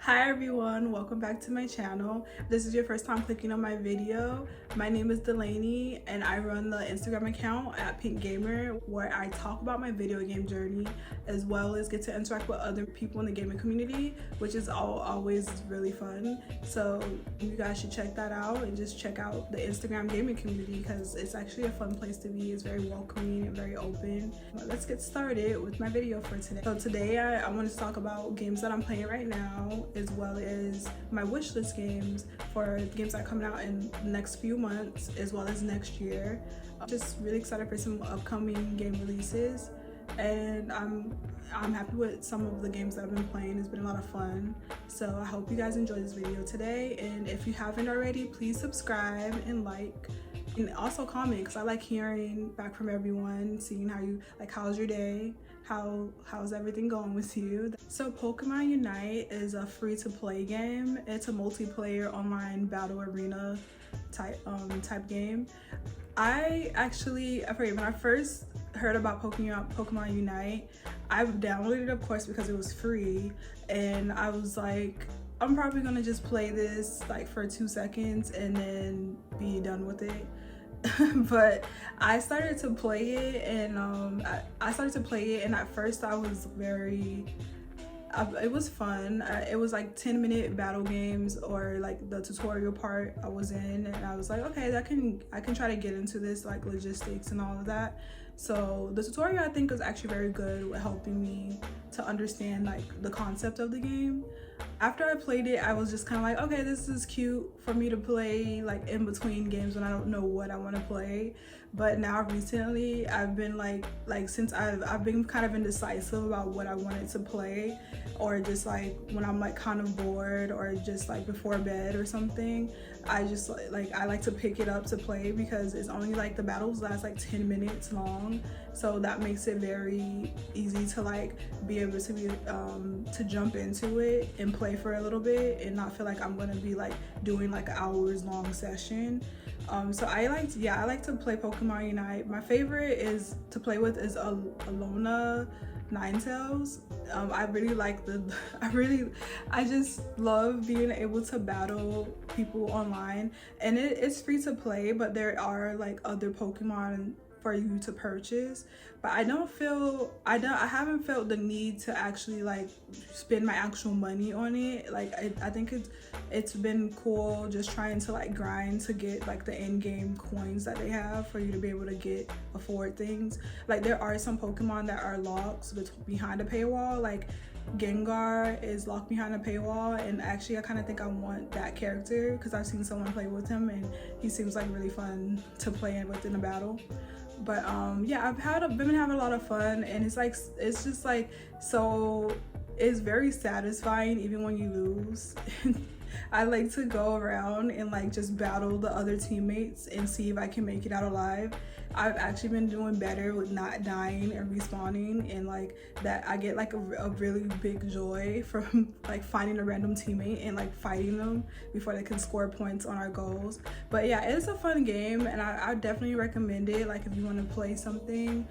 Hi everyone, welcome back to my channel. If this is your first time clicking on my video, my name is Delaney and I run the Instagram account at Pink Gamer, where I talk about my video game journey as well as get to interact with other people in the gaming community, which is always really fun. So you guys should check that out and just check out the Instagram gaming community because it's actually a fun place to be. It's very welcoming and very open. But let's get started with my video for today. So today I want to talk about games that I'm playing right now, as well as my wish list games for games that are coming out in the next few months as well as next year. I'm just really excited for some upcoming game releases, and I'm happy with some of the games that I've been playing. It's been a lot of fun, so I hope you guys enjoy this video today. And if you haven't already, please subscribe and like, and also comment, because I like hearing back from everyone, seeing how you like, how's your day, how's everything going with you. So Pokemon Unite is a free-to-play game. It's a multiplayer online battle arena type game. I when I first heard about Pokemon Unite, I downloaded it, of course, because it was free, and I was like, I'm probably gonna just play this like for 2 seconds and then be done with it. But I started to play it, and and at first I was it was fun. It was like 10-minute battle games, or like the tutorial part I was in, and I was like, okay, I can try to get into this, like logistics and all of that. So the tutorial, I think, was actually very good with helping me to understand like the concept of the game. After I played it, I was just kind of like, okay, this is cute for me to play like in between games when I don't know what I want to play. But now recently I've been like since I've been kind of indecisive about what I wanted to play, or just like when I'm like kind of bored or just like before bed or something, I just I like to pick it up to play, because it's only like the battles last like 10 minutes long, so that makes it very easy to like be able to jump into it and play for a little bit and not feel like I'm gonna be like doing like an hours long session. So I like to play Pokemon Unite. My favorite is to play with is Alona Ninetales. I really like I just love being able to battle people online, and it's free to play, but there are like other Pokemon for you to purchase. But I haven't felt the need to actually like spend my actual money on it. Like I think it's been cool just trying to like grind to get like the in-game coins that they have for you to be able to afford things. Like there are some Pokemon that are locked behind a paywall, like Gengar is locked behind a paywall, and actually I kind of think I want that character because I've seen someone play with him and he seems like really fun to play with in a battle. But yeah, I've been having a lot of fun, and it's just like, so it's very satisfying even when you lose. I like to go around and like just battle the other teammates and see if I can make it out alive. I've actually been doing better with not dying and respawning, and like that I get like a really big joy from like finding a random teammate and like fighting them before they can score points on our goals. But yeah, it's a fun game, and I definitely recommend it, like if you want to play something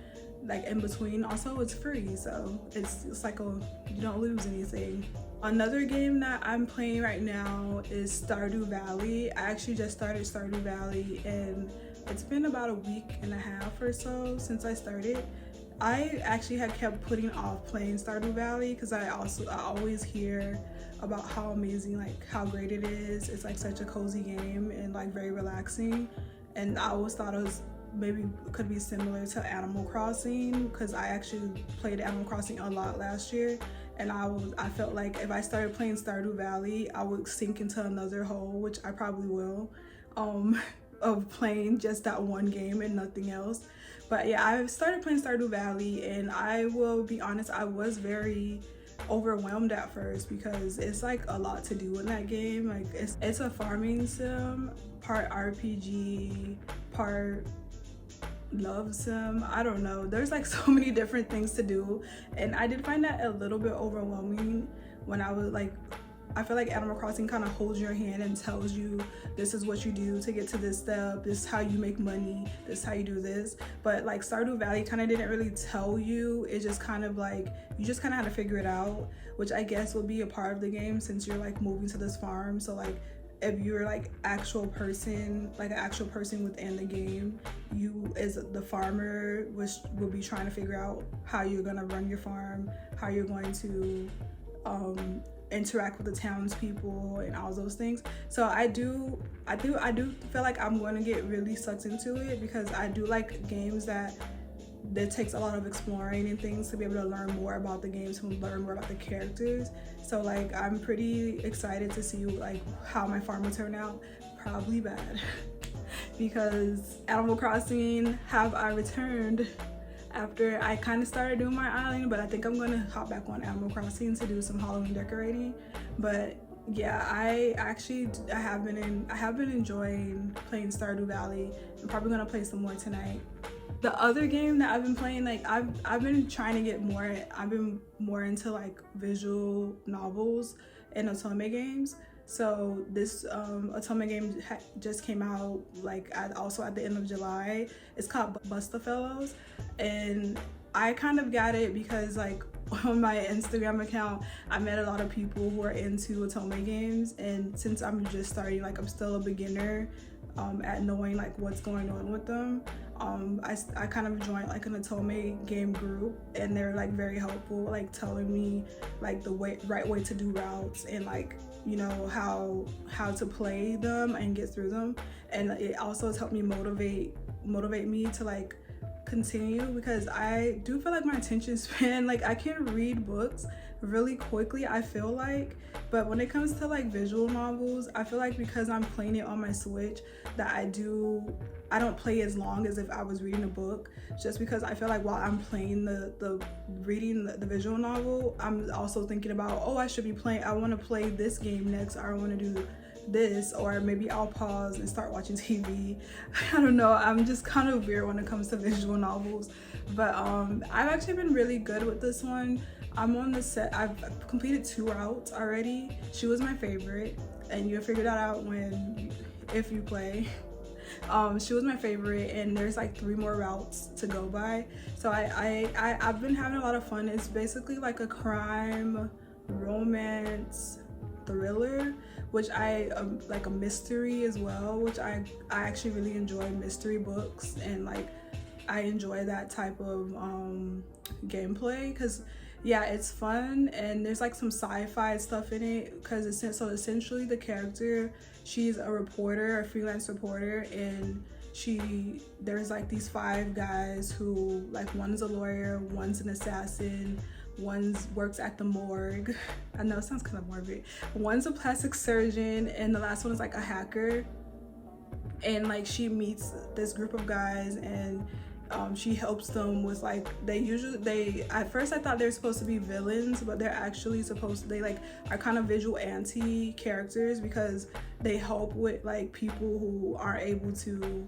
like in between. Also, it's free, so it's like you don't lose anything. Another game that I'm playing right now is Stardew Valley. I actually just started Stardew Valley, and it's been about a week and a half or so since I started. I actually had kept putting off playing Stardew Valley because I always hear about how amazing, like how great it is. It's like such a cozy game and like very relaxing, and I always thought it was maybe could be similar to Animal Crossing, because I actually played Animal Crossing a lot last year, and I felt like if I started playing Stardew Valley, I would sink into another hole, which I probably will, of playing just that one game and nothing else. But yeah, I started playing Stardew Valley, and I will be honest, I was very overwhelmed at first because it's like a lot to do in that game. Like it's a farming sim, part RPG, part love sim. I don't know, there's like so many different things to do, and I did find that a little bit overwhelming when I was like I feel like Animal Crossing kind of holds your hand and tells you this is what you do to get to this step, this is how you make money, this is how you do this. But like Stardew Valley kind of didn't really tell you. It just kind of like, you just kind of had to figure it out, which I guess will be a part of the game since you're like moving to this farm. So like if you're like actual person, like an actual person within the game, you as the farmer will be trying to figure out how you're gonna run your farm, how you're going to interact with the townspeople and all those things. So I do feel like I'm going to get really sucked into it because I do like games that takes a lot of exploring and things to be able to learn more about the games, to learn more about the characters. So like I'm pretty excited to see like how my farm will turn out. Probably bad because Animal Crossing have I returned after I kind of started doing my island, but I think I'm gonna hop back on Animal Crossing to do some Halloween decorating. But yeah, I have been enjoying playing Stardew Valley. I'm probably gonna play some more tonight. The other game that I've been playing, like I've been trying to get more, I've been more into like visual novels and otome games. So this otome game just came out like also at the end of July. It's called Busta, and I kind of got it because like on my Instagram account I met a lot of people who are into otome games, and since I'm just starting, like I'm still a beginner at knowing like what's going on with them. I kind of joined like an otome game group, and they're like very helpful, like telling me like the right way to do routes and like, you know, how to play them and get through them. And it also has helped me motivate me to like continue, because I do feel like my attention span, like I can read books really quickly, I feel like, but when it comes to like visual novels, I feel like because I'm playing it on my Switch that I don't play as long as if I was reading a book, just because I feel like while I'm playing reading the visual novel, I'm also thinking about, oh, I want to play this game next, or I want to do this, or maybe I'll pause and start watching TV. I don't know, I'm just kind of weird when it comes to visual novels. But I've actually been really good with this one. I'm on the set, I've completed 2 routes already. She was my favorite, and you'll figure that out if you play. She was my favorite, and there's like 3 more routes to go by. So I've been having a lot of fun. It's basically like a crime romance thriller, which I like a mystery as well, which I actually really enjoy mystery books, and like I enjoy that type of gameplay, because yeah, it's fun, and there's like some sci-fi stuff in it, because essentially the character, she's a reporter, a freelance reporter, and there's like these 5 guys who, like, one's a lawyer, one's an assassin, one works at the morgue. I know it sounds kind of morbid. One's a plastic surgeon, and the last one is like a hacker. And like she meets this group of guys, and she helps them with like, at first I thought they were supposed to be villains, but they're actually they like are kind of visual anti-characters, because they help with like people who aren't able to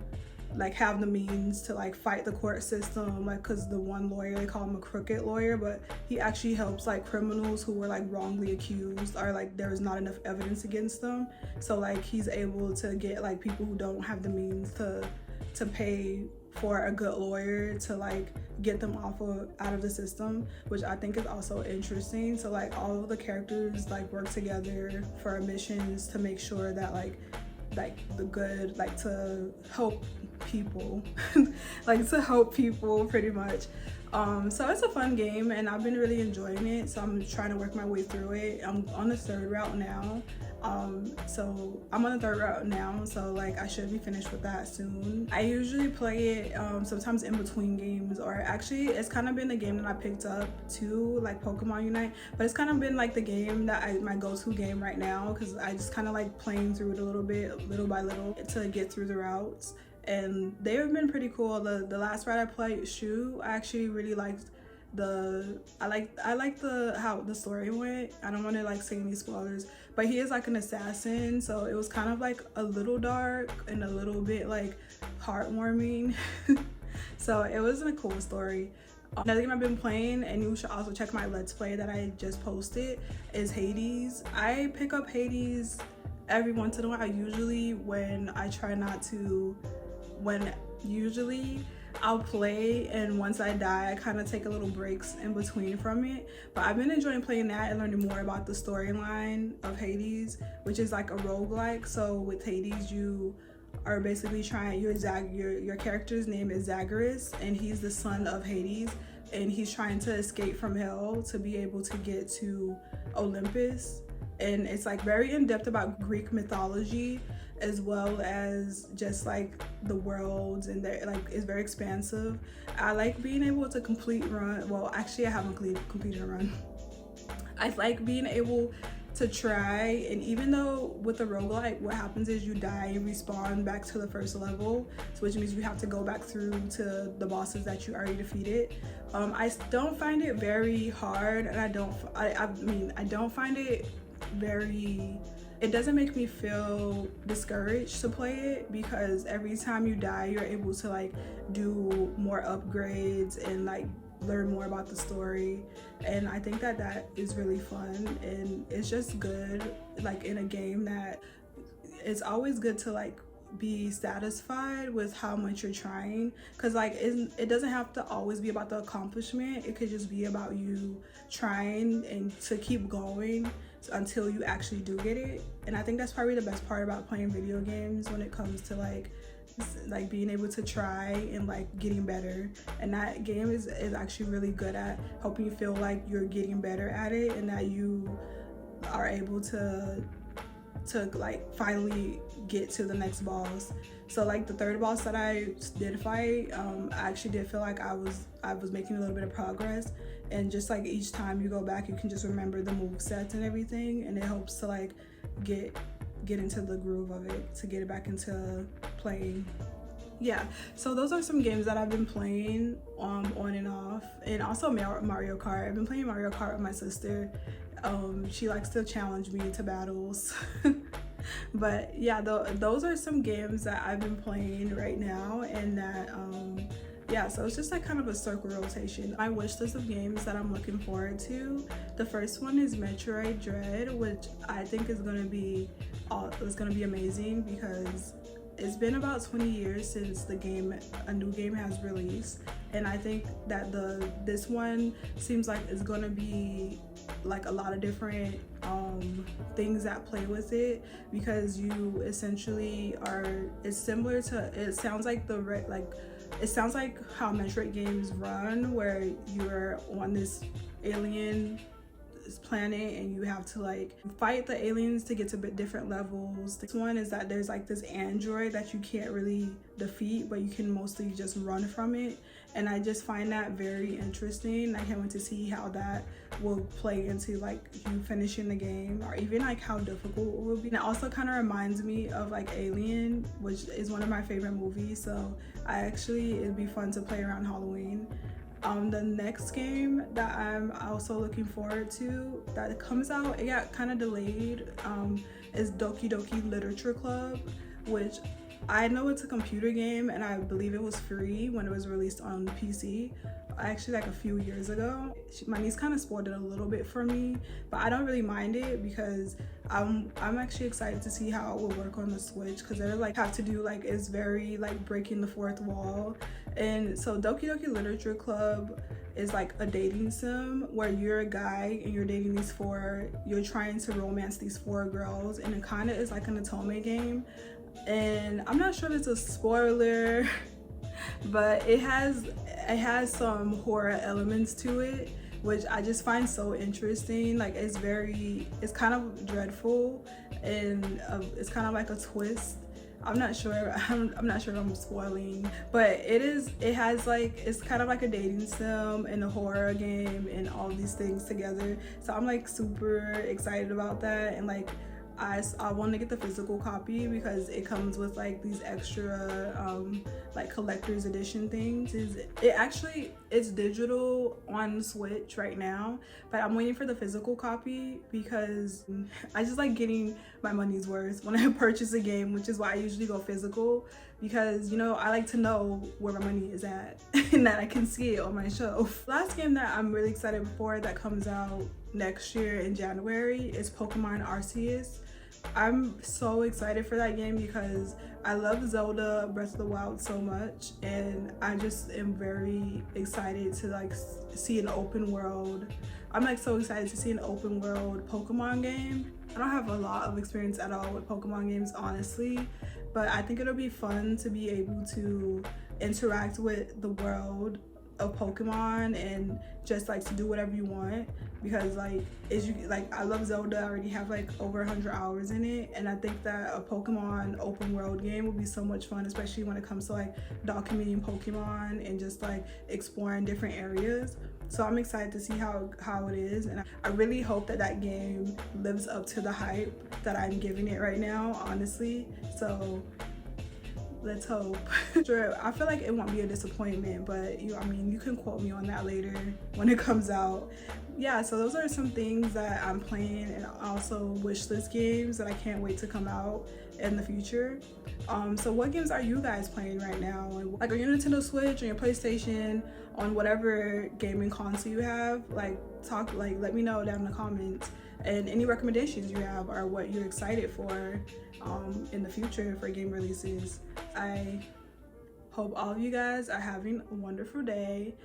like have the means to like fight the court system, like, because the one lawyer, they call him a crooked lawyer, but he actually helps like criminals who were like wrongly accused, or like there was not enough evidence against them. So like he's able to get like people who don't have the means to pay for a good lawyer to like get them out of the system, which I think is also interesting. So like all of the characters like work together for missions to make sure that like the good, like to help people like to help people pretty much. So it's a fun game, and I've been really enjoying it, so I'm trying to work my way through it. I'm on the 3rd route now. So I'm on the 3rd route now, so like I should be finished with that soon. I usually play it sometimes in between games, or actually it's kind of been the game that I picked up too, like Pokemon Unite, but it's kind of been like the game that my go-to game right now, because I just kind of like playing through it a little bit, little by little, to get through the routes. And they've been pretty cool. The last route I played, Shu, I actually really liked I like how the story went. I don't want to like say any spoilers, but he is like an assassin, so it was kind of like a little dark and a little bit like heartwarming. So it was a cool story. Another game I've been playing, and you should also check my Let's Play that I just posted, is Hades. I pick up Hades every once in a while, usually when I try not to, usually I'll play, and once I die I kind of take a little breaks in between from it. But I've been enjoying playing that and learning more about the storyline of Hades, which is like a roguelike. So with Hades, you are basically trying, your character's name is Zagreus, and he's the son of Hades, and he's trying to escape from hell to be able to get to Olympus. And it's like very in-depth about Greek mythology, as well as just like the worlds, and like it's very expansive. I like being able to complete run, well actually I haven't completed a run. I like being able to try, and even though with the roguelike what happens is you die and respawn back to the first level, so which means you have to go back through to the bosses that you already defeated. I don't find it very hard, and I don't find it very, it doesn't make me feel discouraged to play it, because every time you die you're able to like do more upgrades and like learn more about the story. And I think that that is really fun, and it's just good like in a game that it's always good to like be satisfied with how much you're trying, because like it doesn't have to always be about the accomplishment. It could just be about you trying and to keep going until you actually do get it. And I think that's probably the best part about playing video games when it comes to like being able to try and like getting better. And that game is actually really good at helping you feel like you're getting better at it, and that you are able to like finally get to the next boss. So like the third boss that I did fight, I actually did feel like I was making a little bit of progress, and just like each time you go back you can just remember the move sets and everything, and it helps to like get into the groove of it, to get it back into playing. Yeah, so those are some games that I've been playing on and off. And also Mario Kart. I've been playing Mario Kart with my sister. She likes to challenge me into battles. But yeah, those are some games that I've been playing right now, and that yeah, so it's just like kind of a circle rotation. My wish list of games that I'm looking forward to, the first one is Metroid Dread, which I think is gonna be amazing, because it's been about 20 years since a new game has released, and I think that this one seems like it's gonna be like a lot of different things that play with it, because you essentially it's similar to, it sounds like it sounds like how Metroid games run, where you're on this alien planet and you have to like fight the aliens to get to different levels. This one is that there's like this android that you can't really defeat, but you can mostly just run from it, and I just find that very interesting. I can't wait to see how that will play into like you finishing the game, or even like how difficult it will be. And it also kind of reminds me of like Alien, which is one of my favorite movies, so it'd be fun to play around Halloween. The next game that I'm also looking forward to that comes out, it got kind of delayed, is Doki Doki Literature Club, which I know it's a computer game, and I believe it was free when it was released on PC, actually like a few years ago. My niece kind of spoiled it a little bit for me, but I don't really mind it, because I'm actually excited to see how it will work on the Switch, because they're like have to do like, it's very like breaking the fourth wall. And so Doki Doki Literature Club is like a dating sim where you're a guy and you're dating you're trying to romance these 4 girls, and it kind of is like an Otome game. And I'm not sure if it's a spoiler, but it has some horror elements to it, which I just find so interesting. Like it's kind of dreadful, and it's kind of like a twist. I'm not sure if I'm spoiling, but it's kind of like a dating sim and a horror game and all these things together. So I'm like super excited about that, and like I want to get the physical copy, because it comes with like these extra like collector's edition things. It's digital on Switch right now, but I'm waiting for the physical copy because I just like getting my money's worth when I purchase a game, which is why I usually go physical, because you know I like to know where my money is at and that I can see it on my shelf. Last game that I'm really excited for that comes out next year in January is Pokemon Arceus. I'm so excited for that game because I love Zelda Breath of the Wild so much, and I just am very excited to like see an open world. I'm like so excited to see an open world Pokemon game. I don't have a lot of experience at all with Pokemon games, honestly, but I think it'll be fun to be able to interact with the world of Pokemon and just like to do whatever you want, because I love Zelda. I already have like over 100 hours in it, and I think that a Pokemon open world game would be so much fun, especially when it comes to like documenting Pokemon and just like exploring different areas. So I'm excited to see how it is, and I really hope that that game lives up to the hype that I'm giving it right now, honestly. So let's hope. Sure, I feel like it won't be a disappointment, but you can quote me on that later when it comes out. Yeah, so those are some things that I'm playing, and also wishlist games that I can't wait to come out in the future. So what games are you guys playing right now? Like on your Nintendo Switch, on your PlayStation, on whatever gaming console you have? Let me know down in the comments, and any recommendations you have or what you're excited for in the future for game releases. I hope all of you guys are having a wonderful day,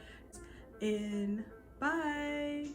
and bye.